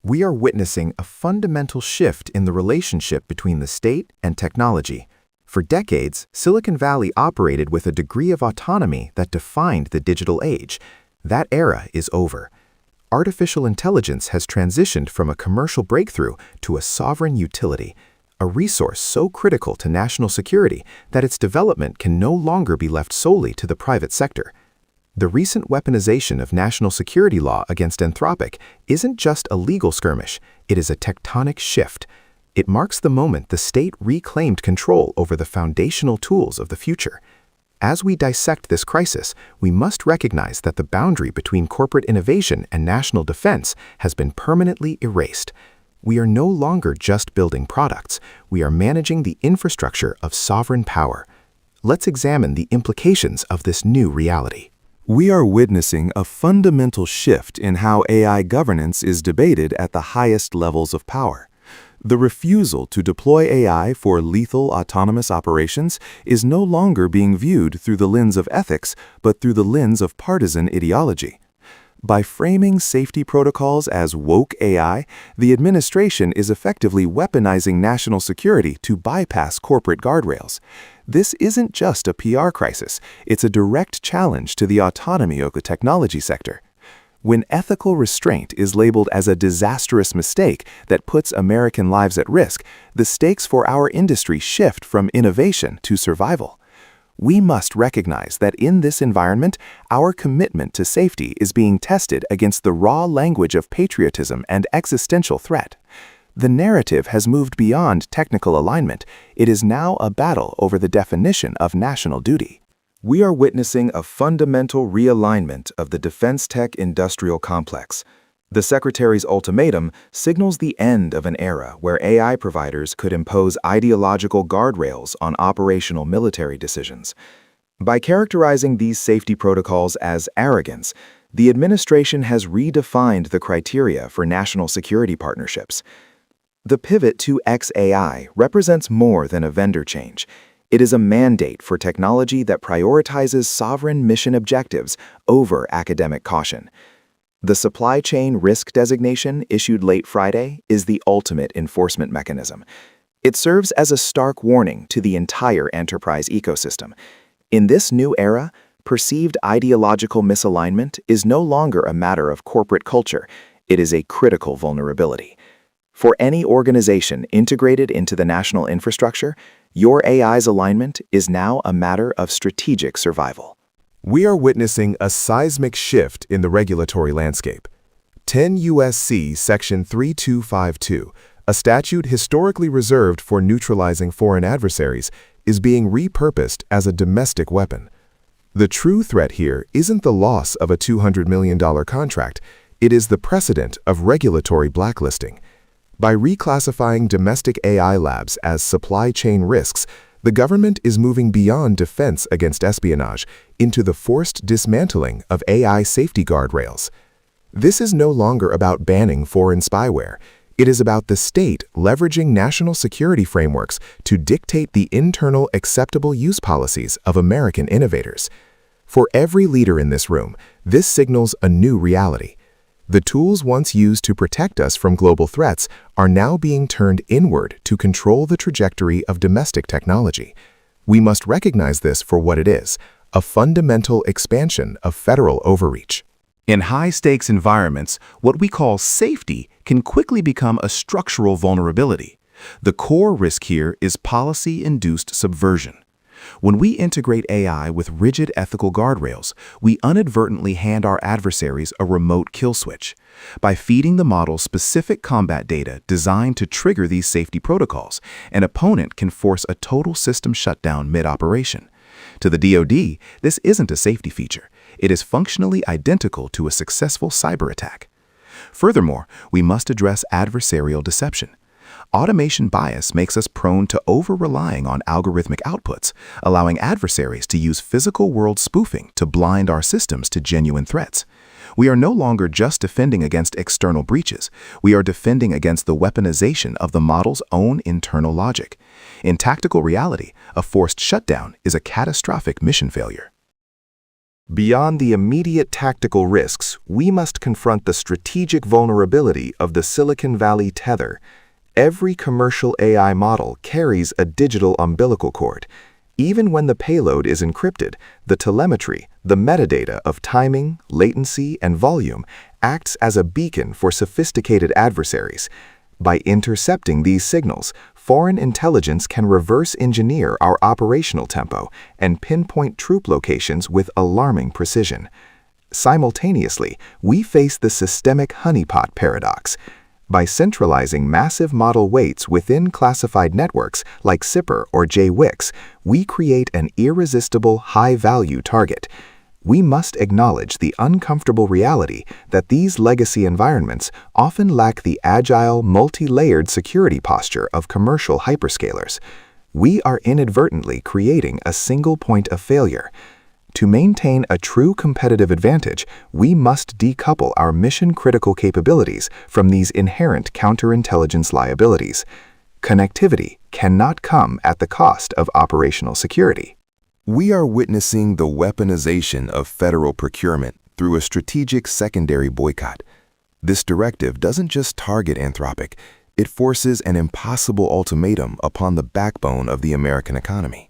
We are witnessing a fundamental shift in the relationship between the state and technology. For decades, Silicon Valley operated with a degree of autonomy that defined the digital age. That era is over. Artificial intelligence has transitioned from a commercial breakthrough to a sovereign utility, a resource so critical to national security that its development can no longer be left solely to the private sector. The recent weaponization of national security law against Anthropic isn't just a legal skirmish, it is a tectonic shift. It marks the moment the state reclaimed control over the foundational tools of the future. As we dissect this crisis, we must recognize that the boundary between corporate innovation and national defense has been permanently erased. We are no longer just building products, we are managing the infrastructure of sovereign power. Let's examine the implications of this new reality. We are witnessing a fundamental shift in how AI governance is debated at the highest levels of power. The refusal to deploy AI for lethal autonomous operations is no longer being viewed through the lens of ethics, but through the lens of partisan ideology. By framing safety protocols as woke AI, the administration is effectively weaponizing national security to bypass corporate guardrails. This isn't just a PR crisis, it's a direct challenge to the autonomy of the technology sector. When ethical restraint is labeled as a disastrous mistake that puts American lives at risk, the stakes for our industry shift from innovation to survival. We must recognize that in this environment, our commitment to safety is being tested against the raw language of patriotism and existential threat. The narrative has moved beyond technical alignment. It is now a battle over the definition of national duty. We are witnessing a fundamental realignment of the defense tech industrial complex. The Secretary's ultimatum signals the end of an era where AI providers could impose ideological guardrails on operational military decisions. By characterizing these safety protocols as arrogance, the administration has redefined the criteria for national security partnerships. The pivot to XAI represents more than a vendor change. It is a mandate for technology that prioritizes sovereign mission objectives over academic caution. The supply chain risk designation issued late Friday is the ultimate enforcement mechanism. It serves as a stark warning to the entire enterprise ecosystem. In this new era, perceived ideological misalignment is no longer a matter of corporate culture. It is a critical vulnerability. For any organization integrated into the national infrastructure, your AI's alignment is now a matter of strategic survival. We are witnessing a seismic shift in the regulatory landscape. 10 U.S.C. Section 3252, a statute historically reserved for neutralizing foreign adversaries, is being repurposed as a domestic weapon. The true threat here isn't the loss of a $200 million contract, it is the precedent of regulatory blacklisting. By reclassifying domestic AI labs as supply chain risks, the government is moving beyond defense against espionage into the forced dismantling of AI safety guardrails. This is no longer about banning foreign spyware. It is about the state leveraging national security frameworks to dictate the internal acceptable use policies of American innovators. For every leader in this room, this signals a new reality. The tools once used to protect us from global threats are now being turned inward to control the trajectory of domestic technology. We must recognize this for what it is, a fundamental expansion of federal overreach. In high-stakes environments, what we call safety can quickly become a structural vulnerability. The core risk here is policy-induced subversion. When we integrate AI with rigid ethical guardrails, we inadvertently hand our adversaries a remote kill switch. By feeding the model specific combat data designed to trigger these safety protocols, an opponent can force a total system shutdown mid-operation. To the DoD, this isn't a safety feature. It is functionally identical to a successful cyber attack. Furthermore, we must address adversarial deception. Automation bias makes us prone to over-relying on algorithmic outputs, allowing adversaries to use physical world spoofing to blind our systems to genuine threats. We are no longer just defending against external breaches. We are defending against the weaponization of the model's own internal logic. In tactical reality, a forced shutdown is a catastrophic mission failure. Beyond the immediate tactical risks, we must confront the strategic vulnerability of the Silicon Valley tether. Every commercial AI model carries a digital umbilical cord. Even when the payload is encrypted, the telemetry, the metadata of timing, latency, and volume acts as a beacon for sophisticated adversaries. By intercepting these signals, foreign intelligence can reverse engineer our operational tempo and pinpoint troop locations with alarming precision. Simultaneously, we face the systemic honeypot paradox. By centralizing massive model weights within classified networks like SIPR or JWICS, we create an irresistible high-value target. We must acknowledge the uncomfortable reality that these legacy environments often lack the agile, multi-layered security posture of commercial hyperscalers. We are inadvertently creating a single point of failure. To maintain a true competitive advantage, we must decouple our mission-critical capabilities from these inherent counterintelligence liabilities. Connectivity cannot come at the cost of operational security. We are witnessing the weaponization of federal procurement through a strategic secondary boycott. This directive doesn't just target Anthropic, it forces an impossible ultimatum upon the backbone of the American economy.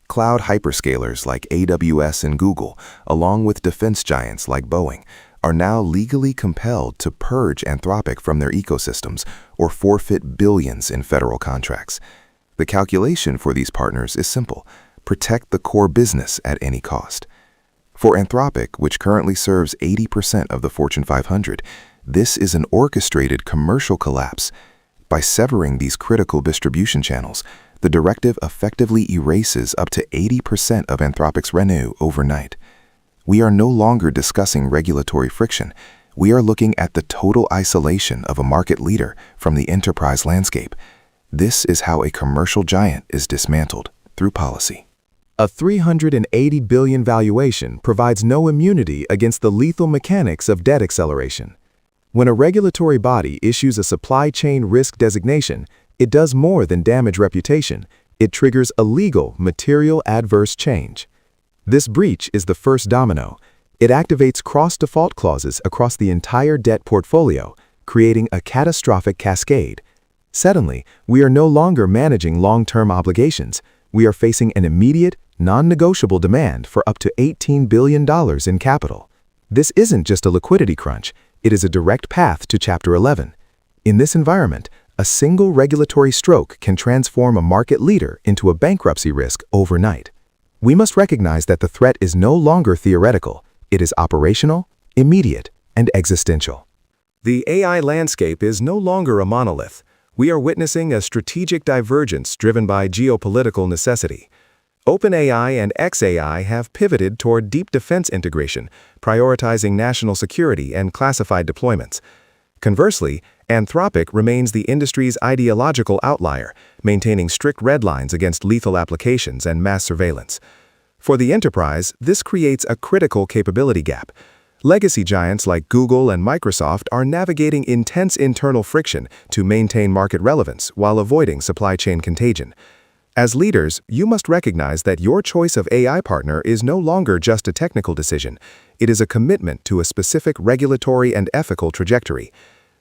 Cloud hyperscalers like AWS and Google, along with defense giants like Boeing, are now legally compelled to purge Anthropic from their ecosystems or forfeit billions in federal contracts. The calculation for these partners is simple: protect the core business at any cost. For Anthropic, which currently serves 80% of the Fortune 500, this is an orchestrated commercial collapse. By severing these critical distribution channels, the directive effectively erases up to 80% of Anthropic's revenue overnight. We are no longer discussing regulatory friction. We are looking at the total isolation of a market leader from the enterprise landscape. This is how a commercial giant is dismantled through policy. A $380 billion valuation provides no immunity against the lethal mechanics of debt acceleration. When a regulatory body issues a supply chain risk designation, it does more than damage reputation. It triggers a legal, material adverse change. This breach is the first domino. It activates cross-default clauses across the entire debt portfolio, creating a catastrophic cascade. Suddenly, we are no longer managing long-term obligations. We are facing an immediate, non-negotiable demand for up to $18 billion in capital. This isn't just a liquidity crunch, it is a direct path to Chapter 11. In this environment, a single regulatory stroke can transform a market leader into a bankruptcy risk overnight. We must recognize that the threat is no longer theoretical, it is operational, immediate, and existential. The AI landscape is no longer a monolith. We are witnessing a strategic divergence driven by geopolitical necessity. OpenAI and xAI have pivoted toward deep defense integration, prioritizing national security and classified deployments. Conversely, Anthropic remains the industry's ideological outlier, maintaining strict red lines against lethal applications and mass surveillance. For the enterprise, this creates a critical capability gap. Legacy giants like Google and Microsoft are navigating intense internal friction to maintain market relevance while avoiding supply chain contagion. As leaders, you must recognize that your choice of AI partner is no longer just a technical decision. It is a commitment to a specific regulatory and ethical trajectory.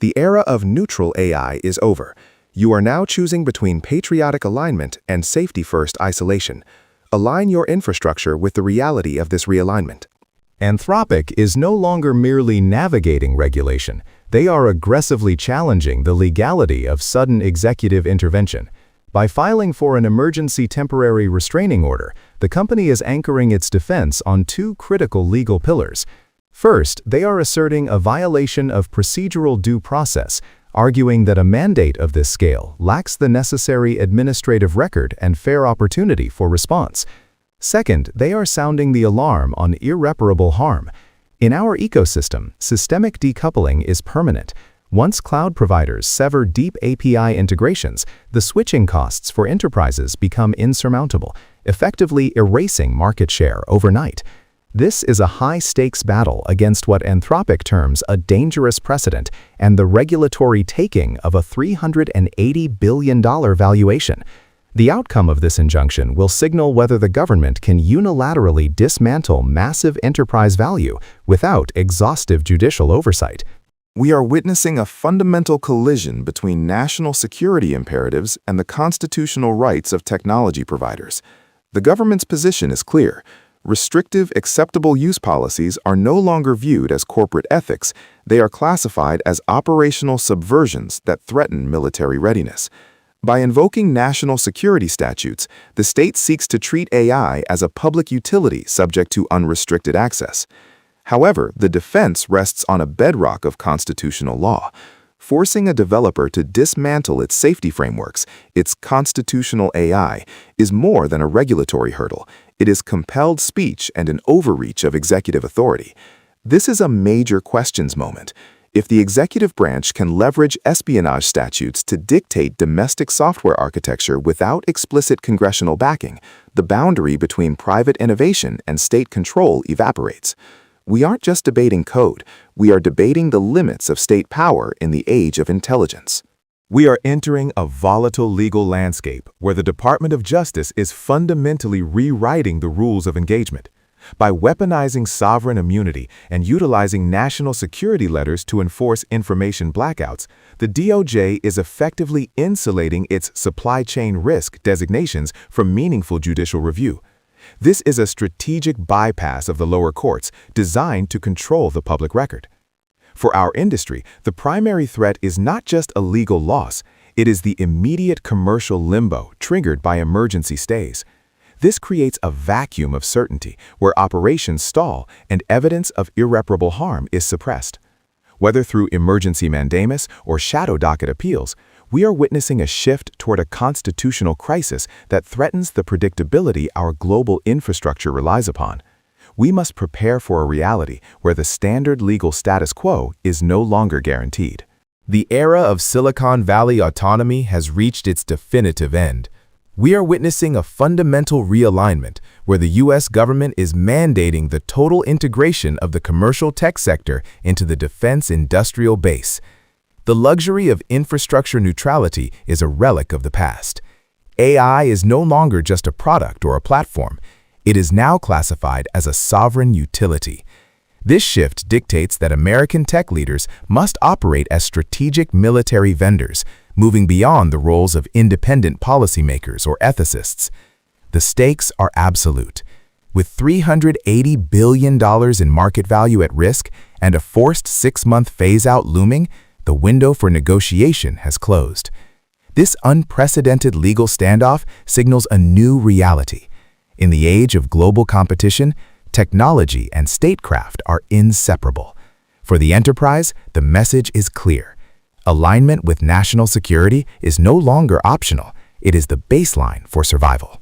The era of neutral AI is over. You are now choosing between patriotic alignment and safety-first isolation. Align your infrastructure with the reality of this realignment. Anthropic is no longer merely navigating regulation. They are aggressively challenging the legality of sudden executive intervention. By filing for an emergency temporary restraining order, the company is anchoring its defense on two critical legal pillars. First, they are asserting a violation of procedural due process, arguing that a mandate of this scale lacks the necessary administrative record and fair opportunity for response. Second, they are sounding the alarm on irreparable harm. In our ecosystem, systemic decoupling is permanent. Once cloud providers sever deep API integrations, the switching costs for enterprises become insurmountable, effectively erasing market share overnight. This is a high-stakes battle against what Anthropic terms a dangerous precedent and the regulatory taking of a $380 billion valuation. The outcome of this injunction will signal whether the government can unilaterally dismantle massive enterprise value without exhaustive judicial oversight. We are witnessing a fundamental collision between national security imperatives and the constitutional rights of technology providers. The government's position is clear. Restrictive, acceptable use policies are no longer viewed as corporate ethics. They are classified as operational subversions that threaten military readiness. By invoking national security statutes, the state seeks to treat AI as a public utility subject to unrestricted access. However, the defense rests on a bedrock of constitutional law. Forcing a developer to dismantle its safety frameworks, its constitutional AI, is more than a regulatory hurdle. It is compelled speech and an overreach of executive authority. This is a major questions moment. If the executive branch can leverage espionage statutes to dictate domestic software architecture without explicit congressional backing, the boundary between private innovation and state control evaporates. We aren't just debating code, we are debating the limits of state power in the age of intelligence. We are entering a volatile legal landscape where the Department of Justice is fundamentally rewriting the rules of engagement. By weaponizing sovereign immunity and utilizing national security letters to enforce information blackouts, the DOJ is effectively insulating its supply chain risk designations from meaningful judicial review. This is a strategic bypass of the lower courts designed to control the public record. For our industry, the primary threat is not just a legal loss, it is the immediate commercial limbo triggered by emergency stays. This creates a vacuum of certainty where operations stall and evidence of irreparable harm is suppressed. Whether through emergency mandamus or shadow docket appeals, we are witnessing a shift toward a constitutional crisis that threatens the predictability our global infrastructure relies upon. We must prepare for a reality where the standard legal status quo is no longer guaranteed. The era of Silicon Valley autonomy has reached its definitive end. We are witnessing a fundamental realignment where the U.S. government is mandating the total integration of the commercial tech sector into the defense industrial base. The luxury of infrastructure neutrality is a relic of the past. AI is no longer just a product or a platform. It is now classified as a sovereign utility. This shift dictates that American tech leaders must operate as strategic military vendors, moving beyond the roles of independent policymakers or ethicists. The stakes are absolute. With $380 billion in market value at risk and a forced 6-month phase-out looming, the window for negotiation has closed. This unprecedented legal standoff signals a new reality. In the age of global competition, technology and statecraft are inseparable. For the enterprise, the message is clear. Alignment with national security is no longer optional. It is the baseline for survival.